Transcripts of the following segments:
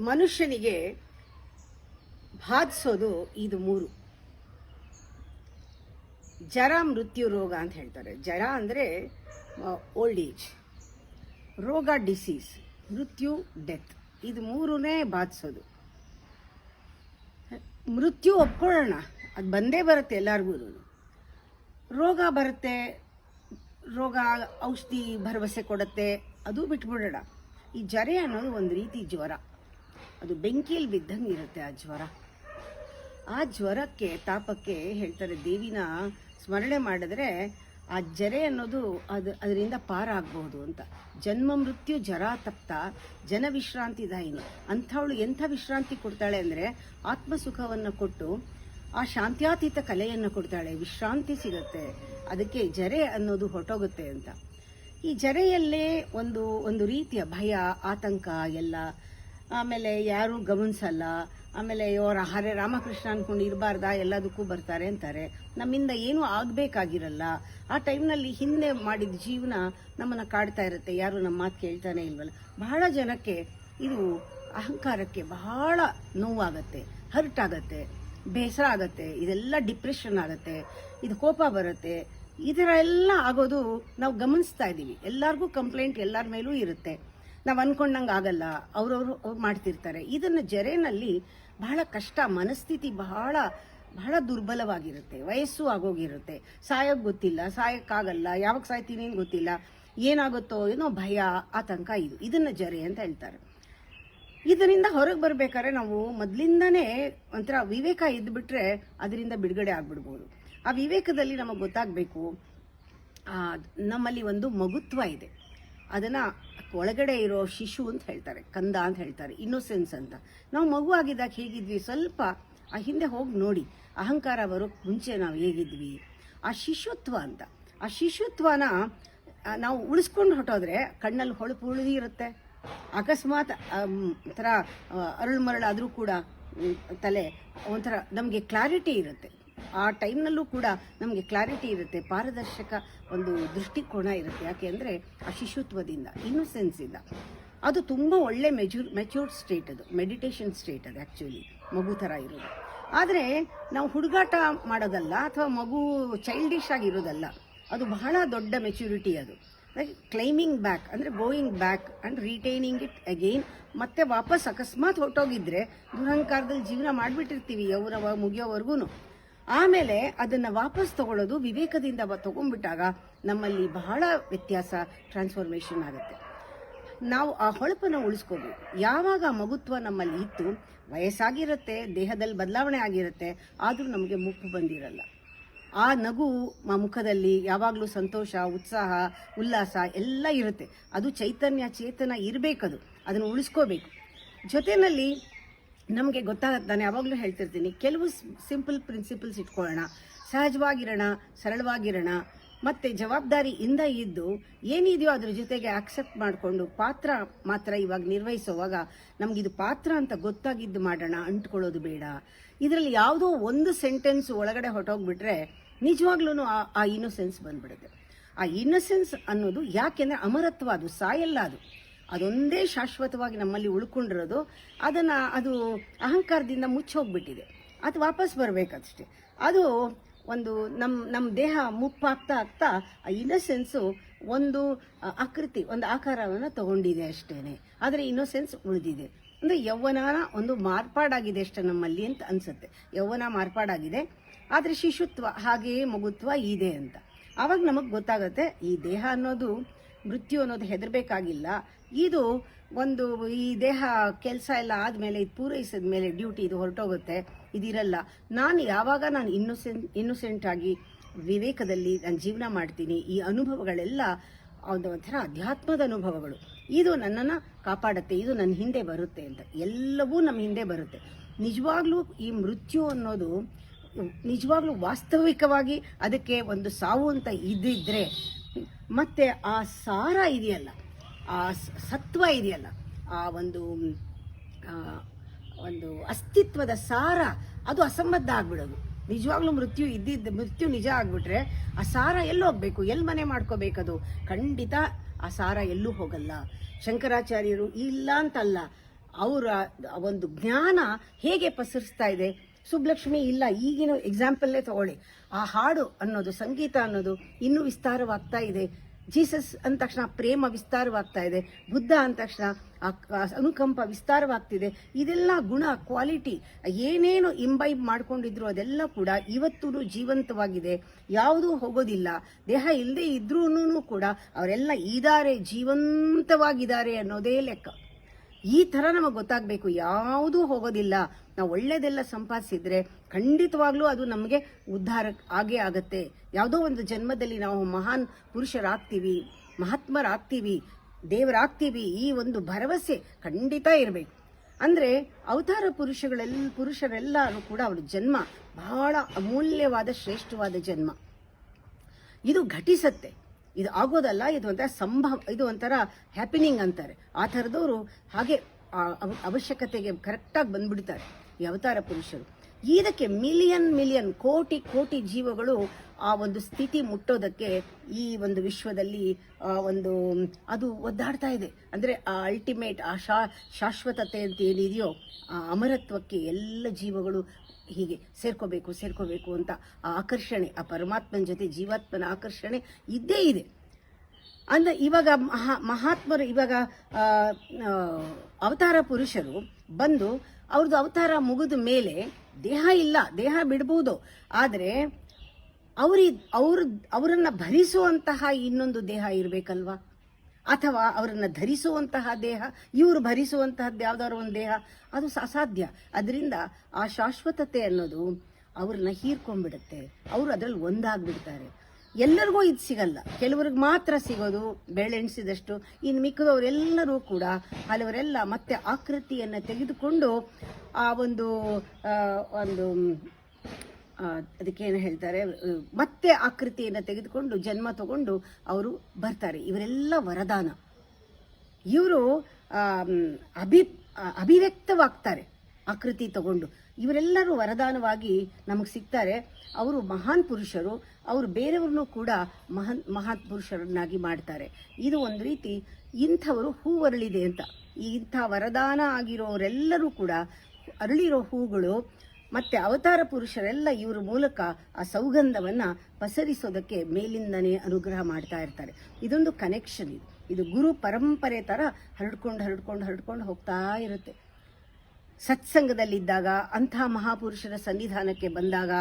ಮನುಷ್ಯನಿಗೆ ಬಾಧಿಸೋದು ಇದು ಮೂರು: ಜರ, ಮೃತ್ಯು, ರೋಗ ಅಂತ ಹೇಳ್ತಾರೆ. ಜರ ಅಂದರೆ ಓಲ್ಡ್ ಏಜ್, ರೋಗ ಡಿಸೀಸ್, ಮೃತ್ಯು ಡೆತ್. ಇದು ಮೂರನೇ ಬಾಧಿಸೋದು. ಮೃತ್ಯು ಒಪ್ಕೊಳ್ಳೋಣ, ಅದು ಬಂದೇ ಬರುತ್ತೆ ಎಲ್ಲರಿಗೂ. ರೋಗ ಬರುತ್ತೆ, ರೋಗ ಔಷಧಿ ಭರವಸೆ ಕೊಡುತ್ತೆ, ಅದು ಬಿಟ್ಬಿಡೋಣ. ಈ ಜರೆ ಅನ್ನೋದು ಒಂದು ರೀತಿ ಜ್ವರ, ಅದು ಬೆಂಕಿಯಲ್ಲಿ ಬಿದ್ದಂಗೆ ಇರುತ್ತೆ ಆ ಜ್ವರ. ಆ ಜ್ವರಕ್ಕೆ ತಾಪಕ್ಕೆ ಹೇಳ್ತಾರೆ, ದೇವಿನ ಸ್ಮರಣೆ ಮಾಡಿದ್ರೆ ಆ ಜರೆ ಅನ್ನೋದು ಅದರಿಂದ ಪಾರಾಗಬಹುದು ಅಂತ. ಜನ್ಮ ಮೃತ್ಯು ಜರಾ ತಪ್ತ ಜನ ವಿಶ್ರಾಂತಿದಾಯಿನಿ. ಅಂಥವಳು ಎಂಥ ವಿಶ್ರಾಂತಿ ಕೊಡ್ತಾಳೆ ಅಂದರೆ ಆತ್ಮಸುಖವನ್ನು ಕೊಟ್ಟು ಆ ಶಾಂತ್ಯಾತೀತ ಕಲೆಯನ್ನು ಕೊಡ್ತಾಳೆ, ವಿಶ್ರಾಂತಿ ಸಿಗುತ್ತೆ. ಅದಕ್ಕೆ ಜರೆ ಅನ್ನೋದು ಹೊರಟೋಗುತ್ತೆ ಅಂತ. ಈ ಜರೆಯಲ್ಲೇ ಒಂದು ರೀತಿಯ ಭಯ, ಆತಂಕ ಎಲ್ಲ. ಆಮೇಲೆ ಯಾರೂ ಗಮನಿಸಲ್ಲ. ಆಮೇಲೆ ಇವರ ಹರೇ ರಾಮಕೃಷ್ಣ ಅಂದ್ಕೊಂಡು ಇರಬಾರ್ದ, ಎಲ್ಲದಕ್ಕೂ ಬರ್ತಾರೆ ಅಂತಾರೆ. ನಮ್ಮಿಂದ ಏನೂ ಆಗಬೇಕಾಗಿರಲ್ಲ. ಆ ಟೈಮ್ನಲ್ಲಿ ಹಿಂದೆ ಮಾಡಿದ ಜೀವನ ನಮ್ಮನ್ನು ಕಾಡ್ತಾ ಇರುತ್ತೆ, ಯಾರು ನಮ್ಮ ಮಾತು ಕೇಳ್ತಾನೆ ಇಲ್ವಲ್ಲ. ಬಹಳ ಜನಕ್ಕೆ ಇದು ಅಹಂಕಾರಕ್ಕೆ ಬಹಳ ನೋವಾಗತ್ತೆ, ಹರ್ಟ್ ಆಗತ್ತೆ, ಬೇಸರ ಆಗತ್ತೆ, ಇದೆಲ್ಲ ಡಿಪ್ರೆಷನ್ ಆಗತ್ತೆ, ಇದು ಕೋಪ ಬರುತ್ತೆ. ಇದರ ಎಲ್ಲ ಆಗೋದು ನಾವು ಗಮನಿಸ್ತಾ ಇದ್ದೀವಿ. ಎಲ್ಲರಿಗೂ ಕಂಪ್ಲೇಂಟ್ ಎಲ್ಲರ ಮೇಲೂ ಇರುತ್ತೆ. ನಾವು ಅನ್ಕೊಂಡಂಗೆ ಆಗಲ್ಲ, ಅವ್ರವ್ರು ಮಾಡ್ತಿರ್ತಾರೆ. ಇದನ್ನು ಜರೆನಲ್ಲಿ ಬಹಳ ಕಷ್ಟ, ಮನಸ್ಥಿತಿ ಬಹಳ ಬಹಳ ದುರ್ಬಲವಾಗಿರುತ್ತೆ, ವಯಸ್ಸು ಆಗೋಗಿರುತ್ತೆ, ಸಾಯೋಕ್ಕೆ ಗೊತ್ತಿಲ್ಲ, ಸಾಯಕ್ಕಾಗಲ್ಲ, ಯಾವಾಗ ಸಾಯ್ತೀನಿ ಅಂತ ಗೊತ್ತಿಲ್ಲ, ಏನಾಗುತ್ತೋ ಏನೋ ಭಯ, ಆತಂಕ. ಇದನ್ನು ಜರೆ ಅಂತ ಹೇಳ್ತಾರೆ. ಇದರಿಂದ ಹೊರಗೆ ಬರ್ಬೇಕಾದ್ರೆ ನಾವು ಮೊದಲಿಂದನೇ ಒಂಥರ ವಿವೇಕ ಇದ್ದುಬಿಟ್ರೆ ಅದರಿಂದ ಬಿಡುಗಡೆ ಆಗ್ಬಿಡ್ಬೋದು. ಆ ವಿವೇಕದಲ್ಲಿ ನಮಗೆ ಗೊತ್ತಾಗಬೇಕು, ನಮ್ಮಲ್ಲಿ ಒಂದು ಮಗುತ್ವ ಇದೆ. ಅದನ್ನು ಒಳಗಡೆ ಇರೋ ಶಿಶು ಅಂತ ಹೇಳ್ತಾರೆ, ಕಂದ ಅಂತ ಹೇಳ್ತಾರೆ, ಇನ್ನೋಸೆನ್ಸ್ ಅಂತ. ನಾವು ಮಗು ಆಗಿದ್ದಾಗ ಹೇಗಿದ್ವಿ, ಸ್ವಲ್ಪ ಆ ಹಿಂದೆ ಹೋಗಿ ನೋಡಿ, ಅಹಂಕಾರ ಬರೋಕ್ಕೆ ಮುಂಚೆ ನಾವು ಹೇಗಿದ್ವಿ, ಆ ಶಿಶುತ್ವ ಅಂತ. ಆ ಶಿಶುತ್ವನ ನಾವು ಉಳಿಸ್ಕೊಂಡು ಹೊಟ್ಟೋದ್ರೆ ಕಣ್ಣಲ್ಲಿ ಹೊಳಪು ಉಳಿದಿರುತ್ತೆ. ಅಕಸ್ಮಾತ್ ಒಂಥರ ಅರಳು ಮರಳಾದರೂ ಕೂಡ ತಲೆ ಒಂಥರ ನಮಗೆ ಕ್ಲಾರಿಟಿ ಇರುತ್ತೆ. ಆ ಟೈಮ್ನಲ್ಲೂ ಕೂಡ ನಮಗೆ ಕ್ಲಾರಿಟಿ ಇರುತ್ತೆ, ಪಾರದರ್ಶಕ ಒಂದು ದೃಷ್ಟಿಕೋನ ಇರುತ್ತೆ. ಯಾಕೆ ಅಂದರೆ ಆ ಶಿಶುತ್ವದಿಂದ, ಇನ್ನೋಸೆನ್ಸಿಂದ. ಅದು ತುಂಬ ಒಳ್ಳೆ ಮೆಚ್ಯೂರ್ಡ್ ಸ್ಟೇಟ್, ಅದು ಮೆಡಿಟೇಷನ್ ಸ್ಟೇಟ್. ಅದು ಆ್ಯಕ್ಚುಲಿ ಮಗು ಥರ ಇರೋದು. ಆದರೆ ನಾವು ಹುಡುಗಾಟ ಮಾಡೋದಲ್ಲ, ಅಥವಾ ಮಗು ಚೈಲ್ಡಿಶ್ ಆಗಿರೋದಲ್ಲ, ಅದು ಬಹಳ ದೊಡ್ಡ ಮೆಚ್ಯೂರಿಟಿ. ಅದು ಕ್ಲೈಮಿಂಗ್ ಬ್ಯಾಕ್ ಅಂದರೆ going back and retaining it again. ಮತ್ತೆ ವಾಪಸ್ ಅಕಸ್ಮಾತ್ ಹೊರಟೋಗಿದ್ರೆ ದುರಹಂಕಾರದಲ್ಲಿ ಜೀವನ ಮಾಡಿಬಿಟ್ಟಿರ್ತೀವಿ ಯೌವನ ಮುಗಿಯೋವರೆಗೂ. ಆಮೇಲೆ ಅದನ್ನು ವಾಪಸ್ ತಗೊಳ್ಳೋದು ವಿವೇಕದಿಂದ ತಗೊಂಡ್ಬಿಟ್ಟಾಗ ನಮ್ಮಲ್ಲಿ ಬಹಳ ವ್ಯತ್ಯಾಸ, ಟ್ರಾನ್ಸ್ಫಾರ್ಮೇಷನ್ ಆಗುತ್ತೆ. ನಾವು ಆ ಹೊಳಪನ್ನು ಉಳಿಸ್ಕೋಬೇಕು. ಯಾವಾಗ ಮಗುತ್ವ ನಮ್ಮಲ್ಲಿ ಇತ್ತು, ವಯಸ್ಸಾಗಿರುತ್ತೆ, ದೇಹದಲ್ಲಿ ಬದಲಾವಣೆ ಆಗಿರುತ್ತೆ, ಆದರೂ ನಮಗೆ ಮುಪ್ಪು ಬಂದಿರಲ್ಲ. ಆ ನಗು ಮುಖದಲ್ಲಿ ಯಾವಾಗಲೂ ಸಂತೋಷ, ಉತ್ಸಾಹ, ಉಲ್ಲಾಸ ಎಲ್ಲ ಇರುತ್ತೆ. ಅದು ಚೈತನ್ಯ, ಚೇತನ ಇರಬೇಕದು, ಅದನ್ನು ಉಳಿಸ್ಕೋಬೇಕು. ಜೊತೆಯಲ್ಲಿ ನಮಗೆ ಗೊತ್ತಾಗತ್ತೆ, ನಾನು ಯಾವಾಗಲೂ ಹೇಳ್ತಿರ್ತೀನಿ, ಕೆಲವು ಸಿಂಪಲ್ ಪ್ರಿನ್ಸಿಪಲ್ಸ್ ಇಟ್ಕೊಳ್ಳೋಣ, ಸಹಜವಾಗಿರೋಣ, ಸರಳವಾಗಿರೋಣ, ಮತ್ತು ಜವಾಬ್ದಾರಿಯಿಂದ ಇದ್ದು ಏನಿದೆಯೋ ಅದ್ರ ಜೊತೆಗೆ ಆಕ್ಸೆಪ್ಟ್ ಮಾಡಿಕೊಂಡು ಪಾತ್ರ ಮಾತ್ರ ಇವಾಗ ನಿರ್ವಹಿಸೋವಾಗ ನಮಗಿದು ಪಾತ್ರ ಅಂತ ಗೊತ್ತಾಗಿದ್ದು ಮಾಡೋಣ, ಅಂಟ್ಕೊಳ್ಳೋದು ಬೇಡ. ಇದರಲ್ಲಿ ಯಾವುದೋ ಒಂದು ಸೆಂಟೆನ್ಸ್ ಒಳಗಡೆ ಹೊಟ್ಟೋಗ್ಬಿಟ್ರೆ ನಿಜವಾಗ್ಲೂ ಆ ಇನ್ನೋಸೆನ್ಸ್ ಬಂದ್ಬಿಡುತ್ತೆ. ಆ ಇನ್ನೋಸೆನ್ಸ್ ಅನ್ನೋದು ಯಾಕೆಂದರೆ ಅಮರತ್ವ, ಅದು ಸಾಯಲ್ಲ, ಅದೊಂದೇ ಶಾಶ್ವತವಾಗಿ ನಮ್ಮಲ್ಲಿ ಉಳ್ಕೊಂಡಿರೋದು. ಅದು ಅಹಂಕಾರದಿಂದ ಮುಚ್ಚೋಗ್ಬಿಟ್ಟಿದೆ, ಅದು ವಾಪಸ್ ಬರಬೇಕಷ್ಟೇ. ಅದು ಒಂದು ನಮ್ಮ ದೇಹ ಮುಪ್ಪಾಗ್ತಾ ಆಗ್ತಾ ಆ ಇನ್ನೋಸೆನ್ಸು ಒಂದು ಆಕೃತಿ, ಒಂದು ಆಕಾರವನ್ನು ತಗೊಂಡಿದೆ ಅಷ್ಟೇನೆ. ಆದರೆ ಇನ್ನೋಸೆನ್ಸ್ ಉಳಿದಿದೆ. ಅಂದರೆ ಯೌವನ ಒಂದು ಮಾರ್ಪಾಡಾಗಿದೆ ಅಷ್ಟೇ ನಮ್ಮಲ್ಲಿ ಅಂತ ಅನಿಸುತ್ತೆ. ಯೌವನ ಮಾರ್ಪಾಡಾಗಿದೆ, ಆದರೆ ಶಿಶುತ್ವ ಹಾಗೆಯೇ ಮಗುತ್ವ ಇದೆ ಅಂತ. ಆವಾಗ ನಮಗೆ ಗೊತ್ತಾಗುತ್ತೆ, ಈ ದೇಹ ಅನ್ನೋದು, ಮೃತ್ಯು ಅನ್ನೋದು ಹೆದರಬೇಕಾಗಿಲ್ಲ. ಇದು ಈ ದೇಹ ಕೆಲಸ ಎಲ್ಲ ಆದಮೇಲೆ, ಇದು ಪೂರೈಸಿದ ಮೇಲೆ ಡ್ಯೂಟಿ ಇದು ಹೊರಟೋಗುತ್ತೆ, ಇದಿರಲ್ಲ. ಯಾವಾಗ ನಾನು ಇನ್ನೋಸೆಂಟ್ ಆಗಿ ವಿವೇಕದಲ್ಲಿ ನಾನು ಜೀವನ ಮಾಡ್ತೀನಿ, ಈ ಅನುಭವಗಳೆಲ್ಲ ಒಂಥರ ಅಧ್ಯಾತ್ಮದ ಅನುಭವಗಳು. ಇದು ನನ್ನನ್ನು ಕಾಪಾಡುತ್ತೆ, ಇದು ನನ್ನ ಹಿಂದೆ ಬರುತ್ತೆ ಅಂತ. ಎಲ್ಲವೂ ನಮ್ಮ ಹಿಂದೆ ಬರುತ್ತೆ. ನಿಜವಾಗ್ಲೂ ಈ ಮೃತ್ಯು ಅನ್ನೋದು ನಿಜವಾಗ್ಲೂ ವಾಸ್ತವಿಕವಾಗಿ ಅದಕ್ಕೆ ಒಂದು ಸಾವು ಅಂತ ಇದ್ದಿದ್ರೆ, ಮತ್ತೆ ಆ ಸಾರ ಇದೆಯಲ್ಲ, ಆ ಸತ್ವ ಇದೆಯಲ್ಲ, ಆ ಒಂದು ಅಸ್ತಿತ್ವದ ಸಾರ, ಅದು ಅಸಂಬದ್ಧ ಆಗ್ಬಿಡೋದು. ನಿಜವಾಗ್ಲೂ ಮೃತ್ಯು ನಿಜ ಆಗ್ಬಿಟ್ರೆ ಆ ಸಾರ ಎಲ್ಲಿ ಹೋಗ್ಬೇಕು, ಎಲ್ಲಿ ಮನೆ ಮಾಡ್ಕೋಬೇಕದು? ಖಂಡಿತ ಆ ಸಾರ ಎಲ್ಲೂ ಹೋಗಲ್ಲ. ಶಂಕರಾಚಾರ್ಯರು ಇಲ್ಲ ಅಂತಲ್ಲ, ಅವರ ಒಂದು ಜ್ಞಾನ ಹೇಗೆ ಪಸರಿಸ್ತಾ ಇದೆ. ಸುಬ್ಲಕ್ಷ್ಮಿ ಇಲ್ಲ, ಈಗಿನ ಎಕ್ಸಾಂಪಲ್ಲೇ ತಗೊಳ್ಳಿ. ಆ ಹಾಡು ಅನ್ನೋದು, ಸಂಗೀತ ಅನ್ನೋದು ಇನ್ನೂ ವಿಸ್ತಾರವಾಗ್ತಾ ಇದೆ. ಜೀಸಸ್ ಅಂದ ತಕ್ಷಣ ಪ್ರೇಮ ವಿಸ್ತಾರವಾಗ್ತಾ ಇದೆ. ಬುದ್ಧ ಅಂದ ತಕ್ಷಣ ಅನುಕಂಪ ವಿಸ್ತಾರವಾಗ್ತಿದೆ. ಇದೆಲ್ಲ ಗುಣ, ಕ್ವಾಲಿಟಿ ಏನೇನು ಇಂಬೈಬ್ ಮಾಡ್ಕೊಂಡಿದ್ರು ಅದೆಲ್ಲ ಕೂಡ ಇವತ್ತೂ ಜೀವಂತವಾಗಿದೆ. ಯಾವುದೂ ಹೋಗೋದಿಲ್ಲ. ದೇಹ ಇಲ್ಲದೆ ಇದ್ರೂ ಕೂಡ ಅವರೆಲ್ಲ ಇದ್ದಾರೆ, ಜೀವಂತವಾಗಿದ್ದಾರೆ ಅನ್ನೋದೇ ಲೆಕ್ಕ. ಈ ಥರ ನಮಗೆ ಗೊತ್ತಾಗಬೇಕು. ಯಾವುದೂ ಹೋಗೋದಿಲ್ಲ. ನಾವು ಒಳ್ಳೇದೆಲ್ಲ ಸಂಪಾದಿಸಿದ್ರೆ ಖಂಡಿತವಾಗ್ಲೂ ಅದು ನಮಗೆ ಉದ್ಧಾರ ಆಗೇ ಆಗತ್ತೆ. ಯಾವುದೋ ಒಂದು ಜನ್ಮದಲ್ಲಿ ನಾವು ಮಹಾನ್ ಪುರುಷರಾಗ್ತೀವಿ, ಮಹಾತ್ಮರಾಗ್ತೀವಿ, ದೇವರಾಗ್ತೀವಿ, ಈ ಒಂದು ಭರವಸೆ ಖಂಡಿತ ಇರಬೇಕು. ಅಂದರೆ ಅವತಾರ ಪುರುಷರೆಲ್ಲರೂ ಕೂಡ ಅವ್ರ ಜನ್ಮ ಬಹಳ ಅಮೂಲ್ಯವಾದ ಶ್ರೇಷ್ಠವಾದ ಜನ್ಮ. ಇದು ಘಟಿಸತ್ತೆ, ಇದು ಆಗೋದಲ್ಲ. ಇದು ಒಂಥರ ಇದು ಒಂಥರ ಹ್ಯಾಪಿನಿಂಗ್ ಅಂತಾರೆ. ಆ ಥರದವರು ಹಾಗೆ ಅವಶ್ಯಕತೆಗೆ ಕರೆಕ್ಟಾಗಿ ಬಂದ್ಬಿಡ್ತಾರೆ ಈ ಅವತಾರ ಪುರುಷರು. ಇದಕ್ಕೆ ಮಿಲಿಯನ್ ಕೋಟಿ ಜೀವಗಳು ಆ ಒಂದು ಸ್ಥಿತಿ ಮುಟ್ಟೋದಕ್ಕೆ ಈ ಒಂದು ವಿಶ್ವದಲ್ಲಿ ಅದು ಒದ್ದಾಡ್ತಾ ಇದೆ. ಅಂದರೆ ಆ ಅಲ್ಟಿಮೇಟ್, ಆ ಶಾಶ್ವತತೆ ಅಂತ ಏನಿದೆಯೋ, ಆ ಅಮರತ್ವಕ್ಕೆ ಎಲ್ಲ ಜೀವಗಳು ಹೀಗೆ ಸೇರ್ಕೋಬೇಕು ಅಂತ ಆ ಆಕರ್ಷಣೆ, ಆ ಪರಮಾತ್ಮನ ಜೊತೆ ಜೀವಾತ್ಮನ ಆಕರ್ಷಣೆ ಇದ್ದೇ ಇದೆ. ಅಂದ್ರೆ ಇವಾಗ ಮಹಾತ್ಮರು, ಇವಾಗ ಅವತಾರ ಪುರುಷರು ಬಂದು ಅವ್ರದ್ದು ಅವತಾರ ಮುಗಿದ ಮೇಲೆ ದೇಹ ಇಲ್ಲ, ದೇಹ ಬಿಡಬಹುದು. ಆದರೆ ಅವರನ್ನ ಭರಿಸುವಂತಹ ಇನ್ನೊಂದು ದೇಹ ಇರಬೇಕಲ್ವಾ? ಅಥವಾ ಅವರನ್ನ ಧರಿಸುವಂತಹ ದೇಹ, ಇವರು ಭರಿಸುವಂತಹದ್ದು ಯಾವ್ದಾದ್ರು ಒಂದು ದೇಹ, ಅದು ಅಸಾಧ್ಯ. ಅದರಿಂದ ಆ ಶಾಶ್ವತತೆ ಅನ್ನೋದು ಅವ್ರನ್ನ ಹೀರ್ಕೊಂಡ್ಬಿಡುತ್ತೆ. ಅವರು ಅದರಲ್ಲಿ ಒಂದಾಗ್ಬಿಡ್ತಾರೆ. ಎಲ್ಲರಿಗೂ ಇದು ಸಿಗಲ್ಲ, ಕೆಲವ್ರಿಗೆ ಮಾತ್ರ ಸಿಗೋದು ಬೆರಳೆಣಿಸಿದಷ್ಟು. ಇನ್ನು ಮಿಕ್ಕದವರೆಲ್ಲರೂ ಕೂಡ, ಹಲವರೆಲ್ಲ ಮತ್ತೆ ಆಕೃತಿಯನ್ನು ತೆಗೆದುಕೊಂಡು ಆ ಒಂದು ಅದಕ್ಕೇನು ಹೇಳ್ತಾರೆ, ಮತ್ತೆ ಆಕೃತಿಯನ್ನು ತೆಗೆದುಕೊಂಡು ಜನ್ಮ ತಗೊಂಡು ಅವರು ಬರ್ತಾರೆ. ಇವರೆಲ್ಲ ವರದಾನ. ಇವರು ಅಭಿವ್ಯಕ್ತವಾಗ್ತಾರೆ ಆಕೃತಿ ತಗೊಂಡು. ಇವರೆಲ್ಲರೂ ವರದಾನವಾಗಿ ನಮಗೆ ಸಿಗ್ತಾರೆ. ಅವರು ಮಹಾನ್ ಪುರುಷರು. ಅವರು ಬೇರೆಯವ್ರನ್ನೂ ಕೂಡ ಮಹಾನ್ ಪುರುಷರನ್ನಾಗಿ ಮಾಡ್ತಾರೆ. ಇದು ಒಂದು ರೀತಿ ಇಂಥವರು ಹೂವರಳಿದೆ ಅಂತ. ಇಂಥ ವರದಾನ ಆಗಿರೋರೆಲ್ಲರೂ ಕೂಡ ಅರಳಿರೋ ಹೂಗಳು. ಮತ್ತೆ ಅವತಾರ ಪುರುಷರೆಲ್ಲ ಇವರ ಮೂಲಕ ಆ ಸೌಗಂಧವನ್ನ ಪಸರಿಸೋದಕ್ಕೆ ಮೇಲಿಂದನೇ ಅನುಗ್ರಹ ಮಾಡ್ತಾ ಇರ್ತಾರೆ. ಇದೊಂದು ಕನೆಕ್ಷನ್. ಇದು ಗುರು ಪರಂಪರೆ ತರ ಹರಡ್ಕೊಂಡು ಹೋಗ್ತಾ ಇರುತ್ತೆ. ಸತ್ಸಂಗದಲ್ಲಿದ್ದಾಗ, ಅಂಥ ಮಹಾಪುರುಷರ ಸನ್ನಿಧಾನಕ್ಕೆ ಬಂದಾಗ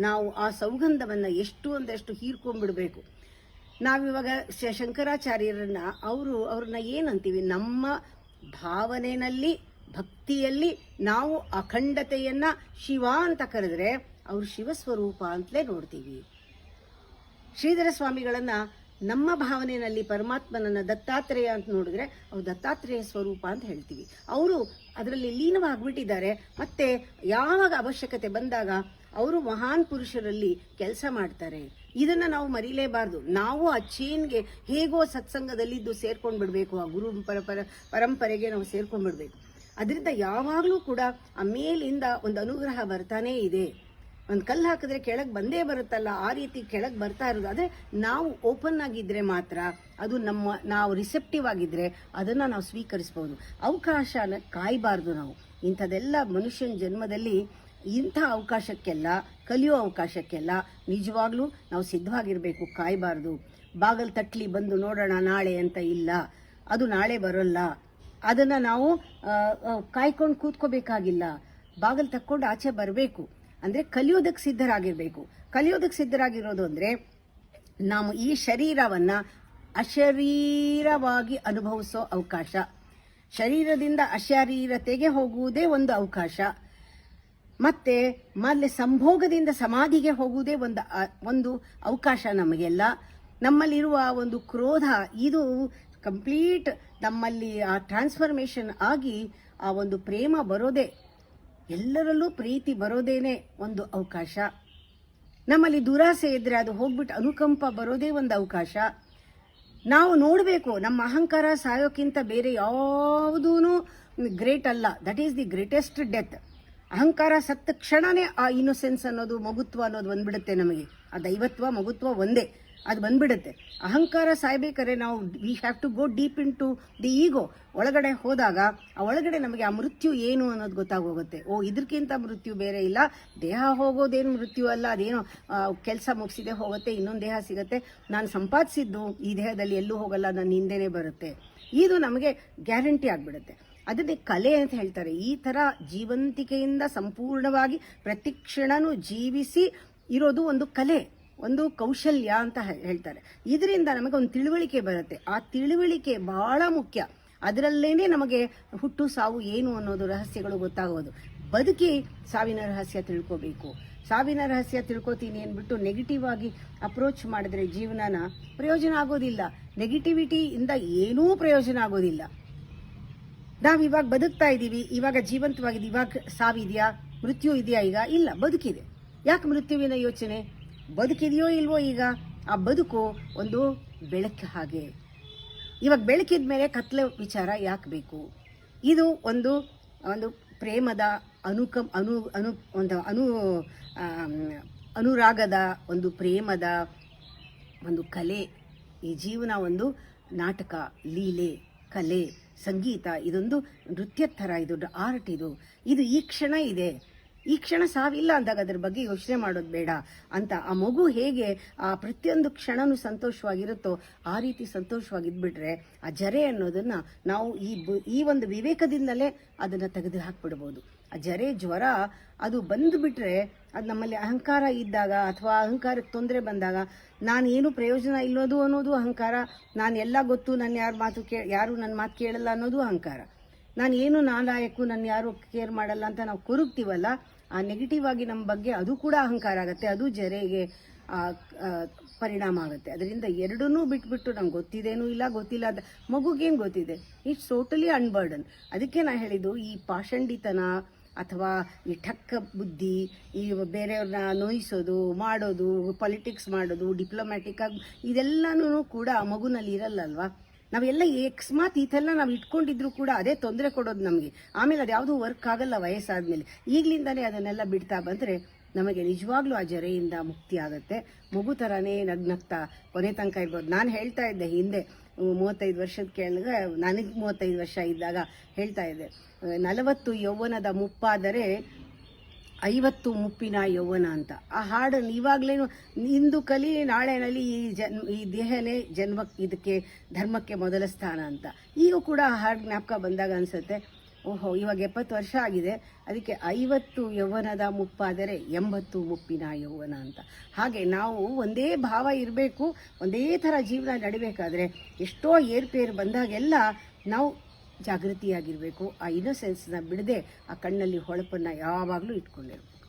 ನಾವು ಆ ಸೌಗಂಧವನ್ನ ಎಷ್ಟು ಹೀರ್ಕೊಂಡ್ಬಿಡ್ಬೇಕು. ನಾವಿವಾಗ ಶಂಕರಾಚಾರ್ಯರನ್ನ ಅವ್ರನ್ನ ಏನಂತೀವಿ, ನಮ್ಮ ಭಾವನೆಯಲ್ಲಿ, ಭಕ್ತಿಯಲ್ಲಿ ನಾವು ಅಖಂಡತೆಯನ್ನ ಶಿವ ಅಂತ ಕರೆದ್ರೆ ಅವರು ಶಿವಸ್ವರೂಪ ಅಂತಲೇ ನೋಡ್ತೀವಿ. ಶ್ರೀಧರ ಸ್ವಾಮಿಗಳನ್ನ ನಮ್ಮ ಭಾವನೆಯಲ್ಲಿ ಪರಮಾತ್ಮನನ್ನ ದತ್ತಾತ್ರೇಯ ಅಂತ ನೋಡಿದ್ರೆ ಅವ್ರು ದತ್ತಾತ್ರೇಯ ಸ್ವರೂಪ ಅಂತ ಹೇಳ್ತೀವಿ. ಅವರು ಅದರಲ್ಲಿ ಲೀನವಾಗ್ಬಿಟ್ಟಿದ್ದಾರೆ. ಮತ್ತೆ ಯಾವಾಗ ಅವಶ್ಯಕತೆ ಬಂದಾಗ ಅವರು ಮಹಾನ್ ಪುರುಷರಲ್ಲಿ ಕೆಲಸ ಮಾಡ್ತಾರೆ. ಇದನ್ನ ನಾವು ಮರೀಲೇಬಾರ್ದು. ನಾವು ಆ ಚೇನ್ಗೆ ಹೇಗೋ ಸತ್ಸಂಗದಲ್ಲಿದ್ದು ಸೇರ್ಕೊಂಡ್ ಬಿಡ್ಬೇಕು. ಆ ಗುರು ಪರಂಪರೆಗೆ ನಾವು ಸೇರ್ಕೊಂಡ್ ಬಿಡ್ಬೇಕು. ಅದರಿಂದ ಯಾವಾಗಲೂ ಕೂಡ ಆ ಮೇಲಿಂದ ಒಂದು ಅನುಗ್ರಹ ಬರ್ತಾನೇ ಇದೆ. ಒಂದು ಕಲ್ಲು ಹಾಕಿದ್ರೆ ಕೆಳಗೆ ಬಂದೇ ಬರುತ್ತಲ್ಲ, ಆ ರೀತಿ ಕೆಳಗೆ ಬರ್ತಾ ಇರೋದು. ಆದರೆ ನಾವು ಓಪನ್ ಆಗಿದ್ರೆ ಮಾತ್ರ ಅದು ನಾವು ರಿಸೆಪ್ಟಿವ್ ಆಗಿದ್ರೆ ಅದನ್ನ ನಾವು ಸ್ವೀಕರಿಸಬಹುದು. ಅವಕಾಶನ ಕಾಯಬಾರ್ದು ನಾವು. ಇಂಥದೆಲ್ಲ ಮನುಷ್ಯನ ಜನ್ಮದಲ್ಲಿ ಇಂಥ ಅವಕಾಶಕ್ಕೆಲ್ಲ, ಕಲಿಯೋ ಅವಕಾಶಕ್ಕೆಲ್ಲ ನಿಜವಾಗ್ಲೂ ನಾವು ಸಿದ್ಧವಾಗಿರ್ಬೇಕು, ಕಾಯಬಾರ್ದು. ಬಾಗಲ್ ತಟ್ಲಿ ಬಂದು ನೋಡೋಣ ನಾಳೆ ಅಂತ ಇಲ್ಲ, ಅದು ನಾಳೆ ಬರೋಲ್ಲ. ಅದನ್ನ ನಾವು ಕಾಯ್ಕೊಂಡು ಕೂತ್ಕೋಬೇಕಾಗಿಲ್ಲ. ಬಾಗಲ್ ತಕ್ಕೊಂಡು ಆಚೆ ಬರಬೇಕು. ಅಂದ್ರೆ ಕಲಿಯೋದಕ್ಕೆ ಸಿದ್ಧರಾಗಿರ್ಬೇಕು. ಕಲಿಯೋದಕ್ಕೆ ಸಿದ್ಧರಾಗಿರೋದು ಅಂದ್ರೆ ನಾವು ಈ ಶರೀರವನ್ನ ಅಶರೀರವಾಗಿ ಅನುಭವಿಸೋ ಅವಕಾಶ, ಶರೀರದಿಂದ ಅಶರೀರತೆಗೆ ಹೋಗುವುದೇ ಒಂದು ಅವಕಾಶ, ಮತ್ತೆ ಸಂಭೋಗದಿಂದ ಸಮಾಧಿಗೆ ಹೋಗುವುದೇ ಒಂದು ಅವಕಾಶ. ನಮಗೆಲ್ಲ ನಮ್ಮಲ್ಲಿರುವ ಒಂದು ಕ್ರೋಧ, ಇದು ಕಂಪ್ಲೀಟ್ ನಮ್ಮಲ್ಲಿ ಆ ಟ್ರಾನ್ಸ್ಫಾರ್ಮೇಶನ್ ಆಗಿ ಆ ಒಂದು ಪ್ರೇಮ ಬರೋದೇ, ಎಲ್ಲರಲ್ಲೂ ಪ್ರೀತಿ ಬರೋದೇನೆ ಒಂದು ಅವಕಾಶ. ನಮ್ಮಲ್ಲಿ ದುರಾಸೆ ಇದ್ರೆ ಅದು ಹೋಗ್ಬಿಟ್ಟು ಅನುಕಂಪ ಬರೋದೇ ಒಂದು ಅವಕಾಶ. ನಾವು ನೋಡಬೇಕು, ನಮ್ಮ ಅಹಂಕಾರ ಸಾಯೋಕ್ಕಿಂತ ಬೇರೆ ಯಾವುದೂ ಗ್ರೇಟ್ ಅಲ್ಲ. That is the greatest death. ಅಹಂಕಾರ ಸತ್ತ ಕ್ಷಣನೇ ಆ ಇನ್ನೋಸೆನ್ಸ್ ಅನ್ನೋದು, ಮಗುತ್ವ ಅನ್ನೋದು ಬಂದ್ಬಿಡುತ್ತೆ ನಮಗೆ. ಆ ದೈವತ್ವ, ಮಗುತ್ವ ಒಂದೇ. ಅದು ಬಂದ್ಬಿಡುತ್ತೆ. ಅಹಂಕಾರ ಸಾಯ್ಬೇಕಾದ್ರೆ ನಾವು we have to go deep into the ego. ಒಳಗಡೆ ಹೋದಾಗ ಆ ಒಳಗಡೆ ನಮಗೆ ಆ ಮೃತ್ಯು ಏನು ಅನ್ನೋದು ಗೊತ್ತಾಗೋಗುತ್ತೆ. ಓ, ಇದಕ್ಕಿಂತ ಮೃತ್ಯು ಬೇರೆ ಇಲ್ಲ, ದೇಹ ಹೋಗೋದೇನು ಮೃತ್ಯು ಅಲ್ಲ, ಅದೇನೋ ಕೆಲಸ ಮುಗಿಸಿದೆ ಹೋಗುತ್ತೆ, ಇನ್ನೊಂದು ದೇಹ ಸಿಗುತ್ತೆ, ನಾನು ಸಂಪಾದಿಸಿದ್ದು ಈ ದೇಹದಲ್ಲಿ ಎಲ್ಲೂ ಹೋಗಲ್ಲ, ನನ್ನ ಹಿಂದೆನೇ ಬರುತ್ತೆ, ಇದು ನಮಗೆ ಗ್ಯಾರಂಟಿ ಆಗಿಬಿಡುತ್ತೆ. ಅದನ್ನೇ ಕಲೆ ಅಂತ ಹೇಳ್ತಾರೆ. ಈ ಥರ ಜೀವಂತಿಕೆಯಿಂದ ಸಂಪೂರ್ಣವಾಗಿ ಪ್ರತಿಕ್ಷಣನೂ ಜೀವಿಸಿ ಇರೋದು ಒಂದು ಕಲೆ, ಒಂದು ಕೌಶಲ್ಯ ಅಂತ ಹೇಳ್ತಾರೆ. ಇದರಿಂದ ನಮಗೆ ಒಂದು ತಿಳುವಳಿಕೆ ಬರುತ್ತೆ. ಆ ತಿಳುವಳಿಕೆ ಬಹಳ ಮುಖ್ಯ. ಅದರಲ್ಲೇನೆ ನಮಗೆ ಹುಟ್ಟು ಸಾವು ಏನು ಅನ್ನೋದು ರಹಸ್ಯಗಳು ಗೊತ್ತಾಗೋದು. ಬದುಕಿ ಸಾವಿನ ರಹಸ್ಯ ತಿಳ್ಕೋಬೇಕು. ಸಾವಿನ ರಹಸ್ಯ ತಿಳ್ಕೊತೀನಿ ಅಂದ್ಬಿಟ್ಟು ನೆಗೆಟಿವ್ ಆಗಿ ಅಪ್ರೋಚ್ ಮಾಡಿದ್ರೆ ಜೀವನನ ಪ್ರಯೋಜನ ಆಗೋದಿಲ್ಲ. ನೆಗೆಟಿವಿಟಿಯಿಂದ ಏನೂ ಪ್ರಯೋಜನ ಆಗೋದಿಲ್ಲ. ನಾವು ಇವಾಗ ಬದುಕ್ತಾ ಇದ್ದೀವಿ, ಇವಾಗ ಜೀವಂತವಾಗಿದ್ದೀವಿ, ಇವಾಗ ಸಾವಿದೆಯಾ, ಮೃತ್ಯು ಇದೆಯಾ? ಈಗ ಇಲ್ಲ, ಬದುಕಿದೆ. ಯಾಕೆ ಮೃತ್ಯುವಿನ ಯೋಚನೆ? ಬದುಕಿದೆಯೋ ಇಲ್ವೋ ಈಗ? ಆ ಬದುಕು ಒಂದು ಬೆಳಕು ಹಾಗೆ. ಇವಾಗ ಬೆಳಕಿದ ಮೇಲೆ ಕತ್ಲೆ ವಿಚಾರ ಯಾಕೆ ಬೇಕು? ಇದು ಒಂದು ಒಂದು ಪ್ರೇಮದ ಅನುರಾಗದ ಒಂದು ಪ್ರೇಮದ ಒಂದು ಕಲೆ. ಈ ಜೀವನ ಒಂದು ನಾಟಕ, ಲೀಲೆ, ಕಲೆ, ಸಂಗೀತ, ಇದೊಂದು ನೃತ್ಯ ಥರ, ಇದು ಆರ್ಟ್. ಇದು ಈ ಕ್ಷಣ ಇದೆ, ಈ ಕ್ಷಣ ಸಾವಿಲ್ಲ ಅಂದಾಗ ಅದ್ರ ಬಗ್ಗೆ ಯೋಚನೆ ಮಾಡೋದು ಬೇಡ ಅಂತ. ಆ ಮಗು ಹೇಗೆ ಆ ಪ್ರತಿಯೊಂದು ಕ್ಷಣನೂ ಸಂತೋಷವಾಗಿರುತ್ತೋ ಆ ರೀತಿ ಸಂತೋಷವಾಗಿದ್ಬಿಟ್ರೆ ಆ ಜರೆ ಅನ್ನೋದನ್ನ ನಾವು ಈ ಒಂದು ವಿವೇಕದಿಂದಲೇ ಅದನ್ನ ತೆಗೆದು ಹಾಕ್ಬಿಡ್ಬೋದು. ಆ ಜರೆ ಜ್ವರ ಅದು ಬಂದುಬಿಟ್ರೆ ಅದು ನಮ್ಮಲ್ಲಿ ಅಹಂಕಾರ ಇದ್ದಾಗ ಅಥವಾ ಅಹಂಕಾರಕ್ಕೆ ತೊಂದರೆ ಬಂದಾಗ ನಾನು ಏನು ಪ್ರಯೋಜನ ಇಲ್ಲೋದು ಅನ್ನೋದು ಅಹಂಕಾರ, ನಾನು ಎಲ್ಲ ಗೊತ್ತು, ನನ್ನ ಯಾರು ನನ್ನ ಮಾತು ಕೇಳಲ್ಲ ಅನ್ನೋದು ಅಹಂಕಾರ, ನಾನು ಏನು ನಾಲಾಯಕು, ನನ್ನ ಯಾರು ಕೇರ್ ಮಾಡಲ್ಲ ಅಂತ ನಾವು ಕೊರಗ್ತೀವಲ್ಲ, ಆ ನೆಗೆಟಿವ್ ಆಗಿ ನಮ್ಮ ಬಗ್ಗೆ ಅದು ಕೂಡ ಅಹಂಕಾರ ಆಗುತ್ತೆ, ಅದು ಜರೆಗೆ ಪರಿಣಾಮ ಆಗುತ್ತೆ. ಅದರಿಂದ ಎರಡನ್ನೂ ಬಿಟ್ಬಿಟ್ಟು ನಂಗೆ ಗೊತ್ತಿದೇನೂ ಇಲ್ಲ, ಗೊತ್ತಿಲ್ಲ ಅಂತ ಮಗುಗೇನು ಗೊತ್ತಿದೆ? It's totally unburden. ಅದಕ್ಕೆ ನಾನು ಹೇಳಿದ್ದು, ಈ ಪಾಷಂಡಿತನ ಅಥವಾ ಈ ಠಕ್ಕ ಬುದ್ಧಿ, ಈ ಬೇರೆಯವ್ರನ್ನ ನೋಯಿಸೋದು, ಮಾಡೋದು, ಪಾಲಿಟಿಕ್ಸ್ ಮಾಡೋದು, ಡಿಪ್ಲೊಮ್ಯಾಟಿಕ್ ಆಗಿ, ಇದೆಲ್ಲನೂ ಕೂಡ ಮಗುನಲ್ಲಿ ಇರಲ್ಲಲ್ವಾ? ನಾವೆಲ್ಲ ಅಕಸ್ಮಾತ್ ಈ ಥರ ನಾವು ಇಟ್ಕೊಂಡಿದ್ರು ಕೂಡ ಅದೇ ತೊಂದರೆ ಕೊಡೋದು ನಮಗೆ. ಆಮೇಲೆ ಅದು ಯಾವುದೂ ವರ್ಕ್ ಆಗಲ್ಲ ವಯಸ್ಸಾದ್ಮೇಲೆ. ಈಗಲಿಂದಾನೇ ಅದನ್ನೆಲ್ಲ ಬಿಡ್ತಾ ಬಂದರೆ ನಮಗೆ ನಿಜವಾಗ್ಲೂ ಆ ಜರೆಯಿಂದ ಮುಕ್ತಿ ಆಗುತ್ತೆ. ಮಗು ಥರನೇ ನಗ್ನಗ್ತಾ ಕೊನೆ ತನಕ ಇರ್ಬೋದು. ನಾನು ಹೇಳ್ತಾ ಇದ್ದೆ ಹಿಂದೆ 35 ವರ್ಷದ ಕೆಳಗೆ, ನನಗೆ 35 ವರ್ಷ ಇದ್ದಾಗ ಹೇಳ್ತಾ ಇದ್ದೆ, 40 ಯೌವನದ ಮುಪ್ಪಾದರೆ 50 ಮುಪ್ಪಿನ ಯೌವನ ಅಂತ. ಆ ಹಾಡನ್ನು ಇವಾಗಲೇನು ಇಂದು ಕಲಿ ನಾಳೆನಲ್ಲಿ ಈ ದೇಹನೇ ಇದಕ್ಕೆ ಧರ್ಮಕ್ಕೆ ಮೊದಲ ಸ್ಥಾನ ಅಂತ. ಈಗ ಕೂಡ ಆ ಹಾಡು ಜ್ಞಾಪಕ ಬಂದಾಗ ಅನಿಸುತ್ತೆ, ಓಹೋ, ಇವಾಗ 70 ವರ್ಷ ಆಗಿದೆ, ಅದಕ್ಕೆ 50 ಯೌವನದ ಮುಪ್ಪಾದರೆ 80 ಮುಪ್ಪಿನ ಯೌವನ ಅಂತ. ಹಾಗೆ ನಾವು ಒಂದೇ ಭಾವ ಇರಬೇಕು, ಒಂದೇ ಥರ ಜೀವನ ನಡಿಬೇಕಾದ್ರೆ ಎಷ್ಟೋ ಏರ್ಪೇರು ಬಂದಾಗೆಲ್ಲ ನಾವು ಜಾಗೃತಿಯಾಗಿರಬೇಕು. ಆ ಇನ್ನೋಸೆನ್ಸ್ನ ಬಿಡದೆ ಆ ಕಣ್ಣಲ್ಲಿ ಹೊಳಪನ್ನು ಯಾವಾಗಲೂ ಇಟ್ಕೊಂಡಿರ್ಬೇಕು.